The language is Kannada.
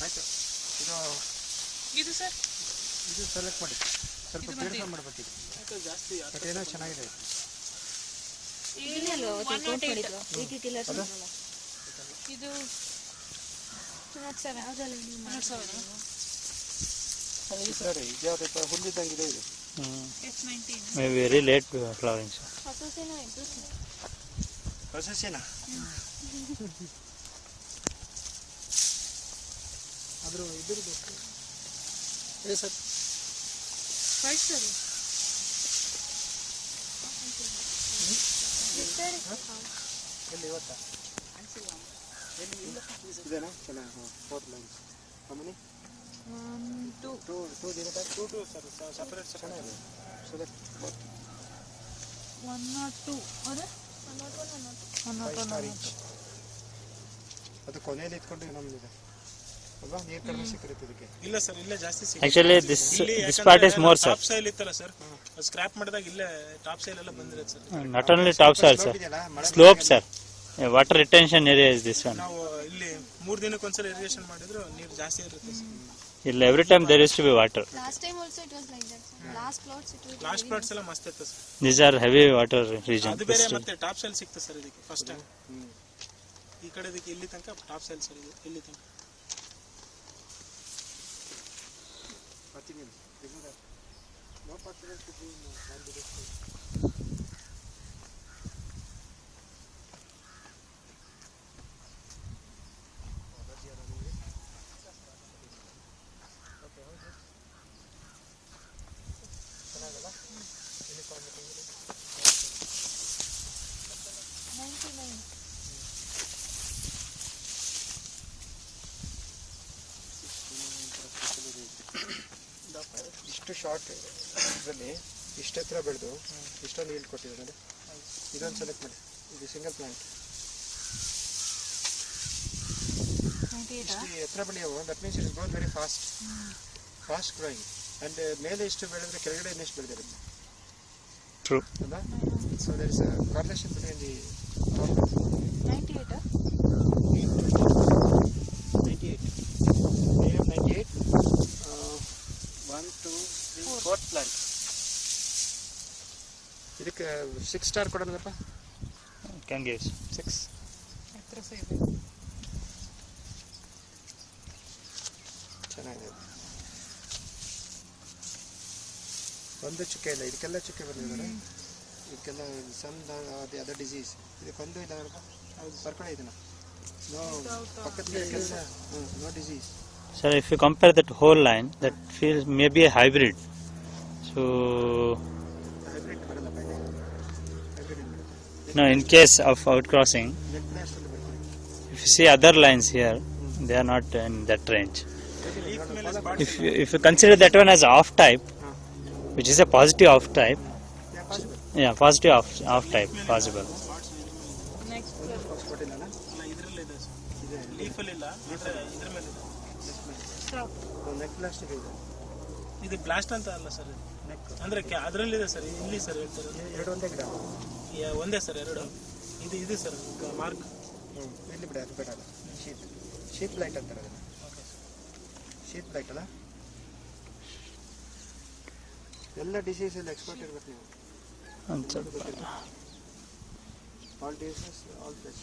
ಆಯ್ತು. ಇದು ಸರ್ ಇದು ಸೆಲೆಕ್ಟ್ ಮಾಡಿ, ಸ್ವಲ್ಪ ಬೇರೆ ಮಾಡಬೇಕಿದೆ ಜಾಸ್ತಿ. ಬಟ್ ಏನೋ ಚೆನ್ನಾಗಿದೆ. ಇದು ಹುಲ್ಲಿದ್ದಂಗಿದೆ ಇದು. Very late flowering. ಹೊಸಸೇನಾ? ಆದರೂ ಇದ್ರದ್ದು ಏ ಸರ್ ಪ್ರೈಸ್ ಸರ್ ಎಲ್ಲಿ ಇವತ್ತಾ ಎಲ್ಲಿ ಇಲ್ಲ ಇದೇನಾ? ಚೆನ್ನಾಗಿ ಫೋರ್ತ್ ಲೈನ್ ಕಮ್ಮನಿ 2 ಸರ್ ಸಪರೇಟ್ ಚೆನ್ನಾಗಿದೆ. ಸೆಲೆಕ್ಟ್ 102 ಅದೇ 101 ಅದು ಕೊನೆಯಲ್ಲಿ ಇಟ್ಕೊಂಡು ನಮ್ದಿದೆ ಅಲ್ವಾ? ನೀರು ಕಡಿಮೆ ಸಿಕ್ಕಿರುತ್ತೆ ಇದಕ್ಕೆ. ಇಲ್ಲ ಸರ್, ಇಲ್ಲ ಜಾಸ್ತಿ ಸಿಗುತ್ತೆ. Actually this part is more sir. Topsoil ಇತ್ತಲ್ಲ ಸರ್, ಸ್ಕ್ರಾಪ್ ಮಾಡಿದಾಗ ಇಲ್ಲೇ ಟಾಪ್ ಸೈಲ್ ಎಲ್ಲ ಬಂದಿರುತ್ತೆ sir. Not only top soil sir, slope sir. Water retention area is this one. ನಾವು ಇಲ್ಲಿ 3 ದಿನಕ್ಕೆ ಒಂದ್ಸಲ ಇರಿಗೇಷನ್ ಮಾಡಿದ್ರು ನೀರು ಜಾಸ್ತಿ ಇರುತ್ತೆ sir. Here every time there used to be water. Last time also it was like that. Last plots ಎಲ್ಲ ಮಸ್ತ್ ಇತ್ತು sir. These are heavy water region. ಅದು ಬೇರೆ ಮತ್ತೆ ಟಾಪ್ ಸೈಲ್ ಸಿಕ್ತು ಸರ್ ಇದಕ್ಕೆ ಫಸ್ಟ್ ಟೈಮ್. ಈ ಕಡೆ ಇದಕ್ಕೆ ಇಲ್ಲಿ ತನಕ ಟಾಪ್ ಸೈಲ್ ಸರ್, ಇದು ಇಲ್ಲಿ ತನಕ. ಇಷ್ಟು ಶಾರ್ಟ್ ಇದರಲ್ಲಿ ಇಷ್ಟು ಹತ್ರ ಬೆಳೆದು ಇಷ್ಟೊಂದು ಈಲ್ಡ್ ಕೊಟ್ಟಿದ್ದಾರೆ. ಇದೊಂದು ಸೆಲೆಕ್ಟ್ ಮಾಡಿ, ಇದು ಸಿಂಗಲ್ ಪ್ಲಾಂಟ್. ಇಷ್ಟು ಎತ್ತರ ಬೆಳೆಯವು, that means it is growth very fast growing. And ಮೇಲೆ ಇಷ್ಟು ಬೆಳೆದ್ರೆ ಕೆಳಗಡೆ ಇನ್ನೆಷ್ಟು ಬೆಳೆದಿರುತ್ತೆ. True. ಅಲ್ಲ? So there is a correlation between the 98 1 2 3 4th plant. ಇದಕ್ಕೆ 6 ಸ್ಟಾರ್ ಕೊಡೋಣಪ್ಪ. Can give 6. ಚೆನ್ನಾಗಿದೆ. ಒಂದು ಚುಕ್ಕೆ ಇಲ್ಲ, ಇದಕ್ಕೆಲ್ಲ ಚುಕ್ಕೆ ಬಂದಿದ್ದಾರೆ. ಇದಕ್ಕೆಲ್ಲ ಸಮ್ ದಿ ಅದರ್ ಡಿಸೀಸ್. ಇದಕ್ಕೊಂದು ಇಲ್ಲ ಬರ್ಕೊಳ್ಳಿ ಇದನ್ನ. ನೋ ಪಕ್ಕದ ಕೆಲಸ no disease. Sir, if you compare that whole line, that feels maybe a hybrid. So hybrid ಬರಲ್ಲಪ್ಪ ಇದೆ. ಹೈಬ್ರಿಡ್ ಬರುತ್ತೆ. no, in case of outcrossing, net ಪ್ಲಾಸ್ಟ್ ಅಲ್ಲಿ ಬರುತ್ತೆ. if you see other lines here, they are not in that range. If you consider that one as off type, which is a positive off type, yeah, positive off type possible. Next ಕೊಟ್ಟಿಲ್ಲ ಇದರಲ್ಲಿ ಇದೆ ಲೀಫ್ ಅಲ್ಲಿ ಇಲ್ಲ, ಇದ್ರ ಮೇಲೆ ನೆಕ್ ಪ್ಲಾಸ್ಟ್ ಇದೆ. ಇದು ಬ್ಲಾಸ್ಟ್ ಅಂತ ಅಲ್ಲ ಸರ್, ನೆಕ್ ಅಂದ್ರೆ ಅದರಲ್ಲಿದೆ ಸರ್. ಇಲ್ಲಿ ಸರ್ ಹೇಳ್ತಾರೆ ಎರಡು ಒಂದೇ ಗಿಡ. ಒಂದೇ ಸರ್ ಎರಡು. ಇದು ಸರ್ ಮಾರ್ಕ್ ಇಲ್ಲಿ ಬಿಡ, ಅದು ಬೇಡ. ಶೀಟ್ ಲೈಟ್ ಅಂತಾರೆ ಅದನ್ನು. ಶೀಟ್ ಲೈಟ್ ಅಲ್ಲ, ಎಲ್ಲ ಡಿಸೀಸ್ ಎಲ್ಲ ಎಕ್ಸ್ಪರ್ಟ್ ಇರ್ಬೇಕು ನೀವು. All diseases all place.